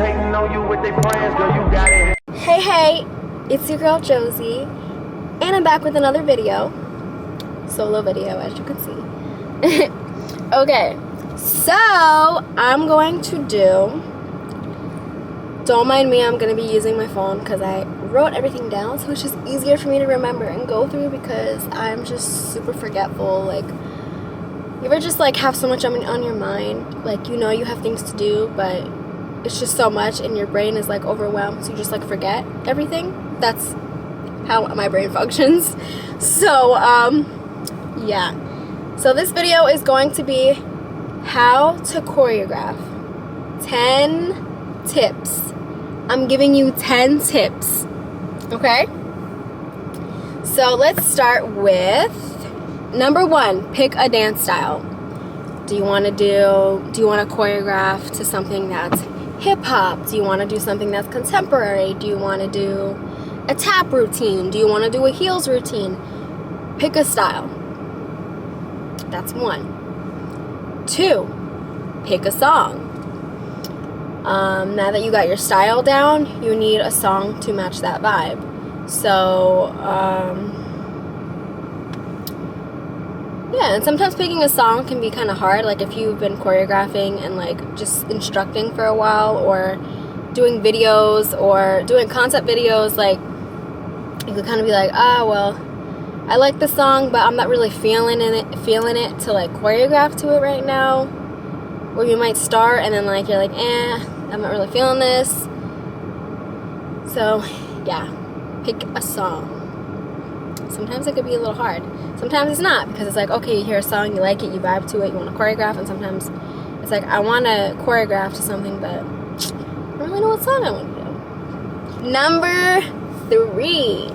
hating on you with their friends, girl, you got it. Hey, it's your girl Josie, and I'm back with another video. Solo video, as you can see. Okay, so I'm going to don't mind me, I'm going to be using my phone because I wrote everything down, so it's just easier for me to remember and go through because I'm just super forgetful. Like, you ever just like have so much on your mind, like you know you have things to do, but it's just so much and your brain is like overwhelmed, so you just like forget everything. That's how my brain functions. So yeah, so this video is going to be how to choreograph. 10 tips. I'm giving you 10 tips, okay? So let's start with number 1. Pick a dance style. Do you want to choreograph to something that's hip-hop? Do you want to do something that's contemporary? Do you want to do a tap routine? Do you want to do a heels routine? Pick a style. That's 1. 2, pick a song. Now that you got your style down, you need a song to match that vibe. So, yeah, and sometimes picking a song can be kind of hard. Like if you've been choreographing and like just instructing for a while, or doing videos or doing concept videos, like you could kind of be like, well, I like the song, but I'm not really feeling it to like choreograph to it right now. Or you might start and then like you're like, I'm not really feeling this. So yeah, pick a song. Sometimes it could be a little hard. Sometimes it's not, because it's like, okay, you hear a song, you like it, you vibe to it, you want to choreograph, and sometimes it's like, I want to choreograph to something, but I don't really know what song I want to do. Number 3,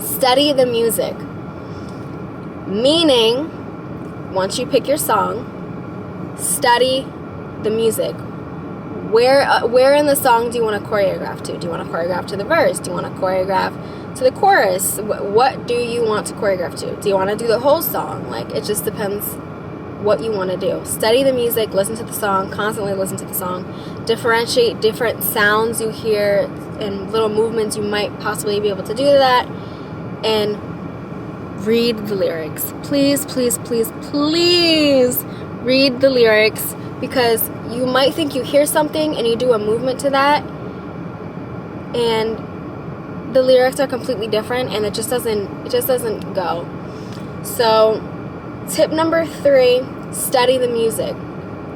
study the music. Meaning, once you pick your song, study the music. Where in the song do you want to choreograph to? Do you want to choreograph to the verse? Do you want to choreograph to the chorus? What do you want to choreograph to? Do you want to do the whole song? Like, it just depends what you want to do. Study the music, listen to the song, constantly listen to the song. Differentiate different sounds you hear and little movements you might possibly be able to do that. And read the lyrics. Please, please, please, please read the lyrics, because you might think you hear something and you do a movement to that, and the lyrics are completely different, and it just doesn't go. So tip number 3, study the music,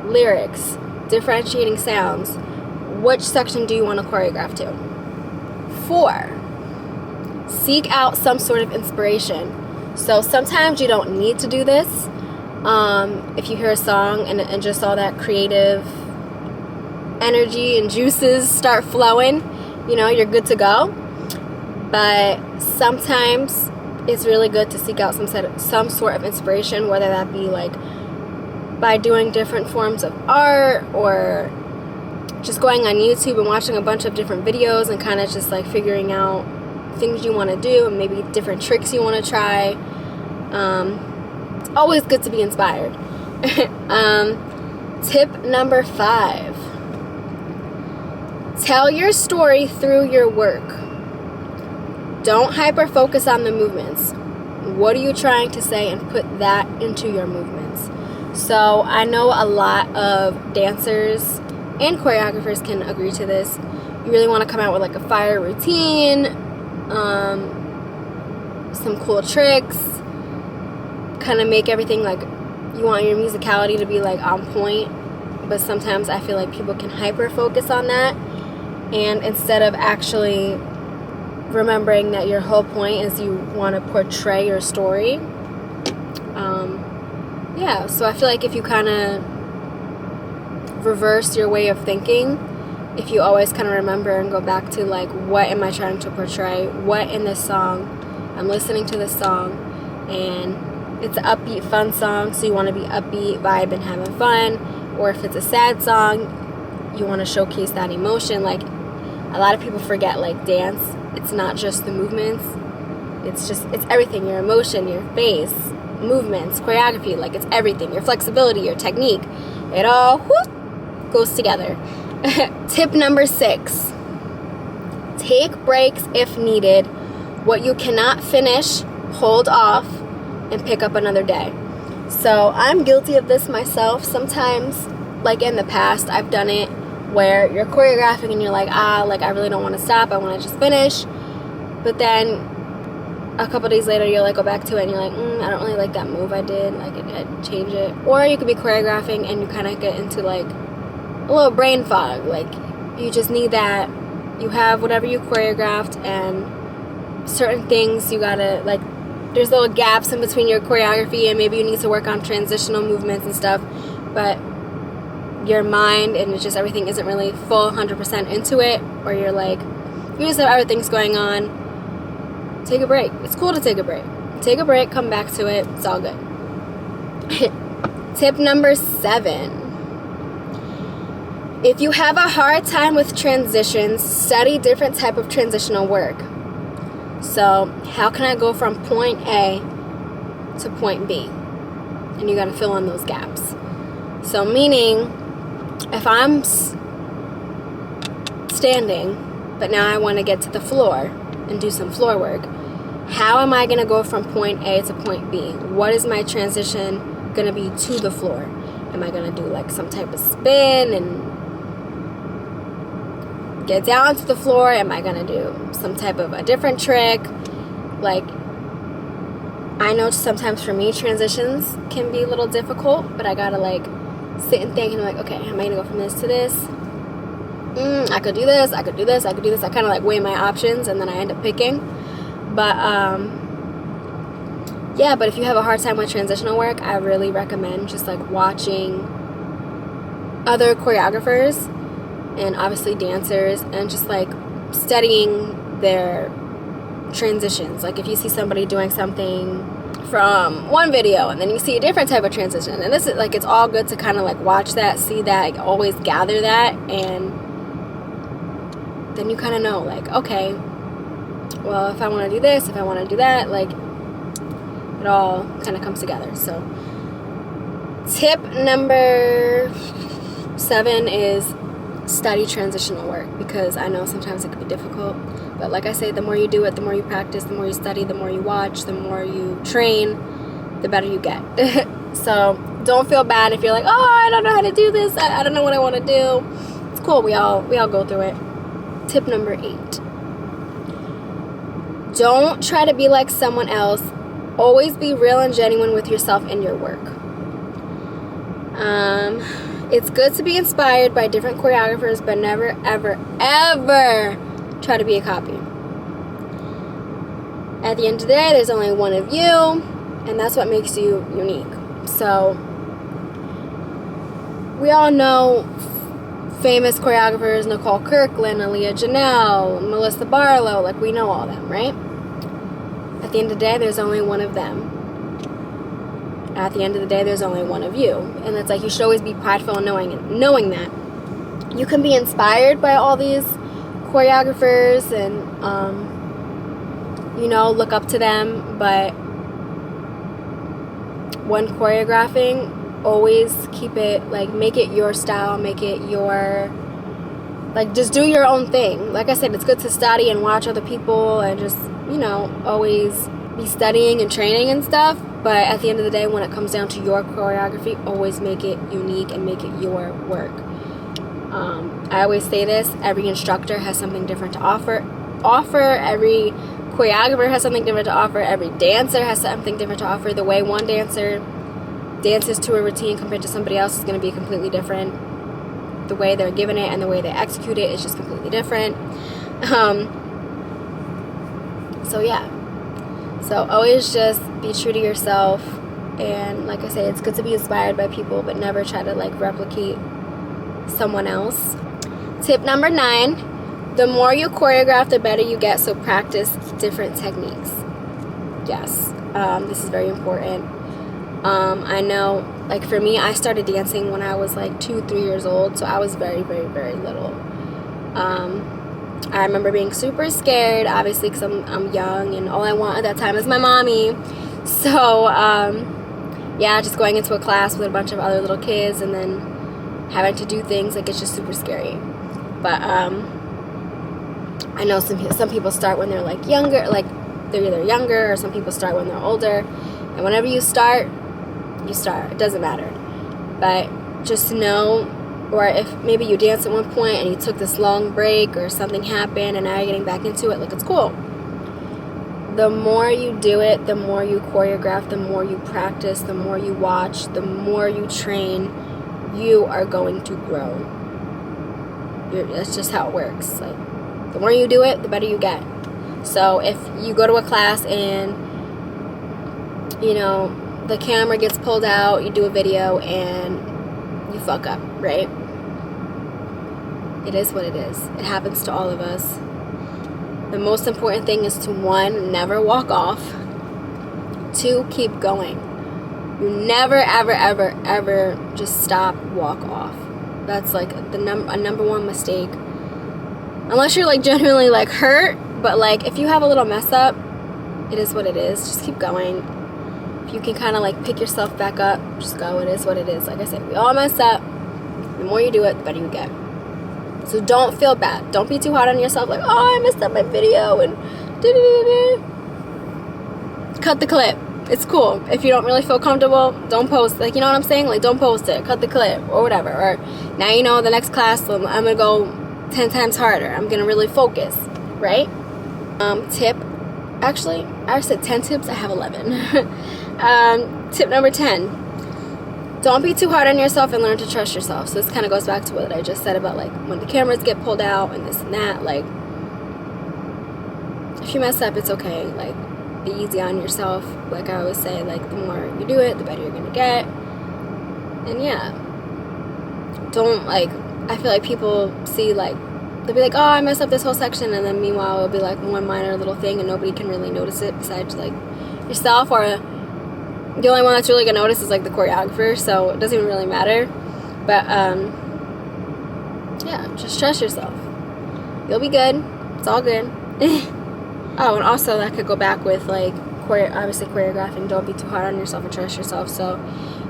lyrics, differentiating sounds. Which section do you want to choreograph to? 4, seek out some sort of inspiration. So sometimes you don't need to do this. If you hear a song and just all that creative energy and juices start flowing, you know, you're good to go. But sometimes it's really good to seek out some sort of inspiration, whether that be like by doing different forms of art, or just going on YouTube and watching a bunch of different videos and kind of just like figuring out things you want to do and maybe different tricks you want to try. It's always good to be inspired. Tip number 5. Tell your story through your work. Don't hyper focus on the movements. What are you trying to say, and put that into your movements. So I know a lot of dancers and choreographers can agree to this. You really want to come out with like a fire routine, some cool tricks, kind of make everything like you want your musicality to be like on point. But sometimes I feel like people can hyper focus on that, and instead of actually remembering that your whole point is you want to portray your story. Yeah, so I feel like if you kind of reverse your way of thinking, if you always kind of remember and go back to like, what am I trying to portray? What in this song? I'm listening to this song, and it's an upbeat, fun song, so you want to be upbeat, vibe, and having fun. Or if it's a sad song, you want to showcase that emotion. Like, a lot of people forget, like, dance, it's not just the movements, it's everything. Your emotion, your face, movements, choreography, like, it's everything. Your flexibility, your technique, it all goes together. Tip number 6. Take breaks if needed. What you cannot finish, hold off and pick up another day. So I'm guilty of this myself. Sometimes, like in the past, I've done it where you're choreographing and you're like, I really don't want to stop. I want to just finish. But then a couple days later, you'll like go back to it and you're like, I don't really like that move I did. Like I'd change it. Or you could be choreographing and you kind of get into like a little brain fog. Like you just need that. You have whatever you choreographed, and certain things you gotta like. There's little gaps in between your choreography, and maybe you need to work on transitional movements and stuff, but your mind and it's just everything isn't really full 100% into it, or you're like, you just have other things going on. Take a break. It's cool to take a break. Take a break, come back to it. It's all good. Tip number 7. If you have a hard time with transitions, study different type of transitional work. So, how can I go from point A to point B? And you got to fill in those gaps. So, meaning, if I'm standing, but now I want to get to the floor and do some floor work, how am I going to go from point A to point B? What is my transition going to be to the floor? Am I going to do like some type of spin and get down to the floor? Am I gonna do some type of a different trick? Like, I know sometimes for me transitions can be a little difficult, but I gotta like sit and think and like, okay, am I gonna go from this to this? I could do this, I could do this, I could do this. I kind of like weigh my options and then I end up picking. But yeah, but if you have a hard time with transitional work, I really recommend just like watching other choreographers and obviously dancers, and just like studying their transitions. Like if you see somebody doing something from one video and then you see a different type of transition, and this is like, it's all good to kind of like watch that, see that, like, always gather that, and then you kind of know like, okay, well, if I want to do this, if I want to do that, like it all kind of comes together. So tip number 7 is study transitional work, because I know sometimes it can be difficult, but like I say, the more you do it, the more you practice, the more you study, the more you watch, the more you train, the better you get. So don't feel bad if you're like, oh, I don't know how to do this, I don't know what I want to do. It's cool. We all go through it. Tip number 8. Don't try to be like someone else. Always be real and genuine with yourself and your work. It's good to be inspired by different choreographers, but never, ever, ever try to be a copy. At the end of the day, there's only one of you, and that's what makes you unique. So, we all know famous choreographers, Nicole Kirkland, Aaliyah Janelle, Melissa Barlow, like we know all them, right? At the end of the day, there's only one of them. At the end of the day, there's only one of you. And it's like, you should always be prideful in knowing that. You can be inspired by all these choreographers and, look up to them. But when choreographing, always keep it, like, make it your style, make it your, like, just do your own thing. Like I said, it's good to study and watch other people and just, always be studying and training and stuff. But at the end of the day, when it comes down to your choreography, always make it unique and make it your work. I always say this, every instructor has something different to offer. Every choreographer has something different to offer. Every dancer has something different to offer. The way one dancer dances to a routine compared to somebody else is going to be completely different. The way they're given it and the way they execute it is just completely different. So always just be true to yourself, and like I say, it's good to be inspired by people, but never try to like replicate someone else. Tip number 9, the more you choreograph, the better you get, so practice different techniques. Yes, this is very important. I know, like for me, I started dancing when I was like 2-3 years old, so I was very, very, very little. I remember being super scared, obviously, because I'm young, and all I want at that time is my mommy. So, just going into a class with a bunch of other little kids and then having to do things, like, it's just super scary. But I know some people start when they're like younger, like they're either younger, or some people start when they're older. And whenever you start, it doesn't matter. But just know, or if maybe you danced at one point and you took this long break or something happened and now you're getting back into it, like, it's cool. The more you do it, the more you choreograph, the more you practice, the more you watch, the more you train, you are going to grow. That's just how it works. Like, the more you do it, the better you get. So if you go to a class and, you know, the camera gets pulled out, you do a video and you fuck up, right? It is what it is. It happens to all of us. The most important thing is to, 1, never walk off. 2, keep going. You never, ever, ever, ever just stop, walk off. That's like a number 1 mistake. Unless you're like genuinely like hurt, but like if you have a little mess up, it is what it is. Just keep going. If you can kind of like pick yourself back up, just go. It is what it is. Like I said, we all mess up. The more you do it, the better you get. So don't feel bad. Don't be too hard on yourself. Like, oh, I messed up my video and cut the clip. It's cool. If you don't really feel comfortable, don't post. Like, you know what I'm saying? Like, don't post it. Cut the clip or whatever. Or now you know the next class, I'm gonna go 10 times harder. I'm gonna really focus, right? Tip. Actually, I said 10 tips. I have 11. Tip number 10. Don't be too hard on yourself and learn to trust yourself. So this kind of goes back to what I just said about like when the cameras get pulled out and this and that. Like, if you mess up, it's okay. Like, be easy on yourself. Like I always say, like, the more you do it, the better you're gonna get. And yeah, don't, like, I feel like people see, like, they'll be like, oh, I messed up this whole section, and then meanwhile it'll be like one minor little thing and nobody can really notice it besides like yourself, or the only one that's really gonna notice is like the choreographer, so it doesn't even really matter. But yeah, just trust yourself. You'll be good. It's all good. Oh, and also that could go back with like obviously choreographing. Don't be too hard on yourself and trust yourself. So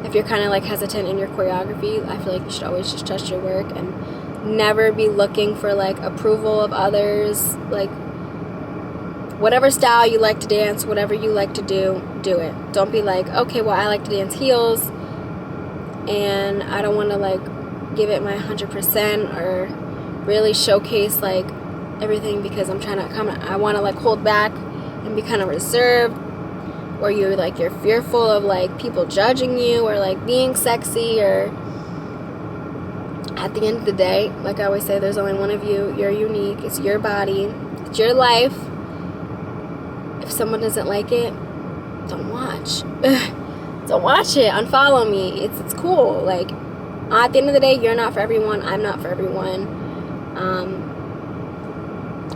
if you're kind of like hesitant in your choreography, I feel like you should always just trust your work and never be looking for like approval of others. Like, whatever style you like to dance, whatever you like to do it. Don't be like, okay, well, I like to dance heels and I don't want to like give it my 100% or really showcase like everything because I want to like hold back and be kind of reserved, or you're fearful of like people judging you or like being sexy. Or at the end of the day, like I always say, there's only one of you. You're unique. It's your body. It's your life. If someone doesn't like it, don't watch. Don't watch it. Unfollow me. It's cool. Like, at the end of the day, you're not for everyone. I'm not for everyone.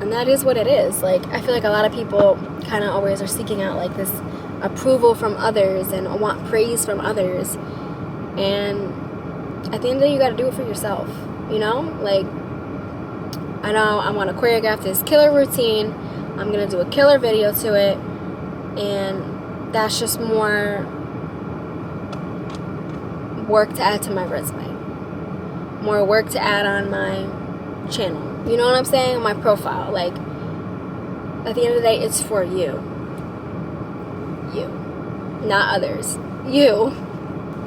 And that is what it is. Like, I feel like a lot of people kind of always are seeking out like this approval from others and want praise from others. And at the end of the day, you got to do it for yourself. You know? Like, I know I want to choreograph this killer routine. I'm going to do a killer video to it, and that's just more work to add to my resume. More work to add on my channel. You know what I'm saying? My profile. Like, at the end of the day, it's for you. You. Not others. You.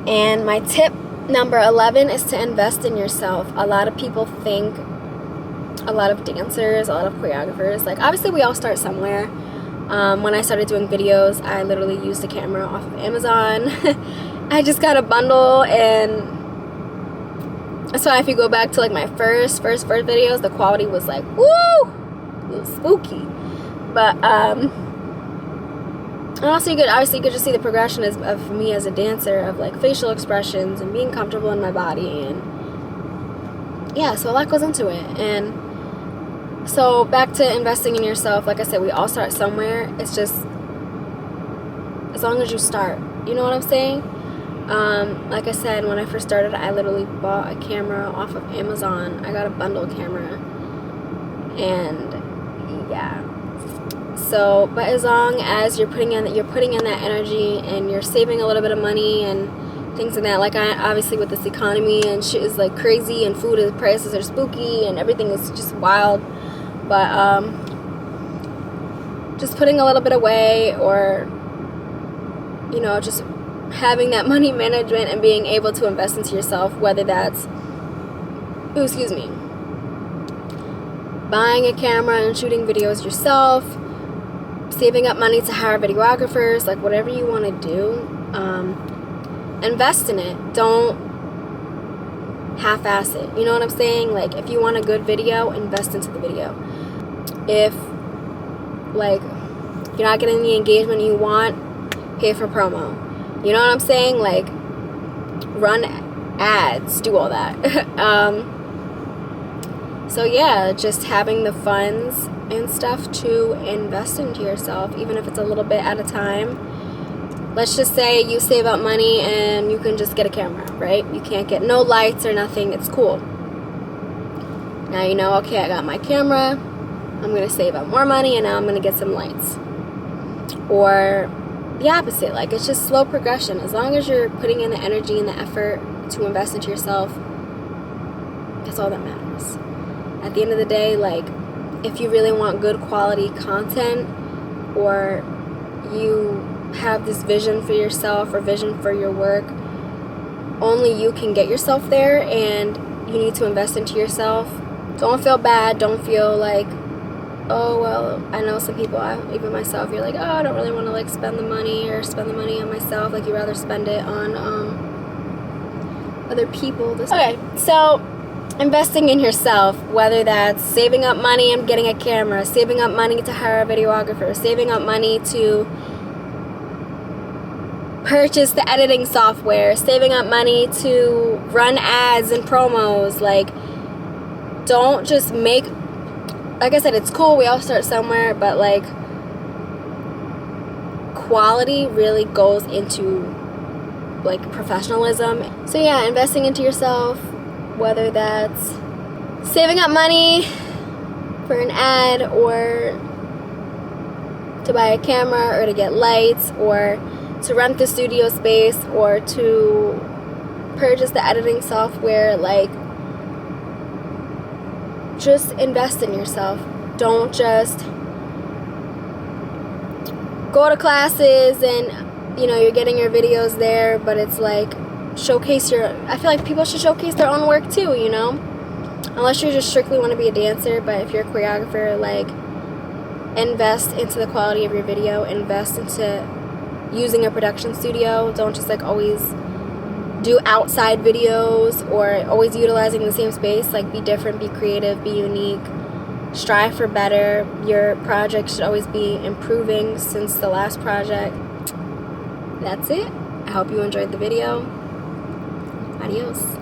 And my tip number 11 is to invest in yourself. A lot of people think, a lot of dancers, a lot of choreographers, like, obviously we all start somewhere. When I started doing videos, I literally used a camera off of Amazon. I just got a bundle, and that's why if you go back to like my first videos, the quality was like, woo, it was spooky. But and also you could just see the progression of me as a dancer, of like facial expressions and being comfortable in my body, and yeah, so a lot goes into it. And so back to investing in yourself, like I said, we all start somewhere. It's just, as long as you start, you know what I'm saying? Like I said, when I first started, I literally bought a camera off of Amazon. I got a bundle camera, and yeah. So, but as long as you're putting in that energy and you're saving a little bit of money and things in that. Like, obviously with this economy and shit is like crazy, and food prices are spooky, and everything is just wild. But just putting a little bit away, or you know, just having that money management and being able to invest into yourself, whether that's buying a camera and shooting videos yourself, saving up money to hire videographers, like whatever you want to do, invest in it. Don't half-ass it. You know what I'm saying? Like, if you want a good video, invest into the video. If like you're not getting the engagement you want, pay for promo. You know what I'm saying? Like, run ads, do all that. So yeah, just having the funds and stuff to invest into yourself, even if it's a little bit at a time. Let's just say you save up money and you can just get a camera, right? You can't get no lights or nothing. It's cool. Now you know, okay, I got my camera. I'm going to save up more money, and now I'm going to get some lights. Or the opposite. Like, it's just slow progression. As long as you're putting in the energy and the effort to invest into yourself, that's all that matters. At the end of the day, like, if you really want good quality content, or you have this vision for yourself or vision for your work, only you can get yourself there, and you need to invest into yourself. Don't feel bad. Don't feel like, oh, well, I know some people, even myself, you're like, oh, I don't really want to like spend the money on myself. Like, you rather spend it on other people. Okay, so investing in yourself, whether that's saving up money and getting a camera, saving up money to hire a videographer, saving up money to purchase the editing software, saving up money to run ads and promos. Like, don't just make, like I said, it's cool, we all start somewhere, but like, quality really goes into like professionalism. So yeah, investing into yourself, whether that's saving up money for an ad, or to buy a camera, or to get lights, or to rent the studio space, or to purchase the editing software. Like, just invest in yourself. Don't just go to classes and, you know, you're getting your videos there, but it's like, showcase your, I feel like people should showcase their own work too, you know, unless you just strictly want to be a dancer. But if you're a choreographer, like, invest into the quality of your video, invest into using a production studio. Don't just like always do outside videos, or always utilizing the same space. Like, be different, be creative, be unique, strive for better. Your project should always be improving since the last project. That's it. I hope you enjoyed the video. Adios.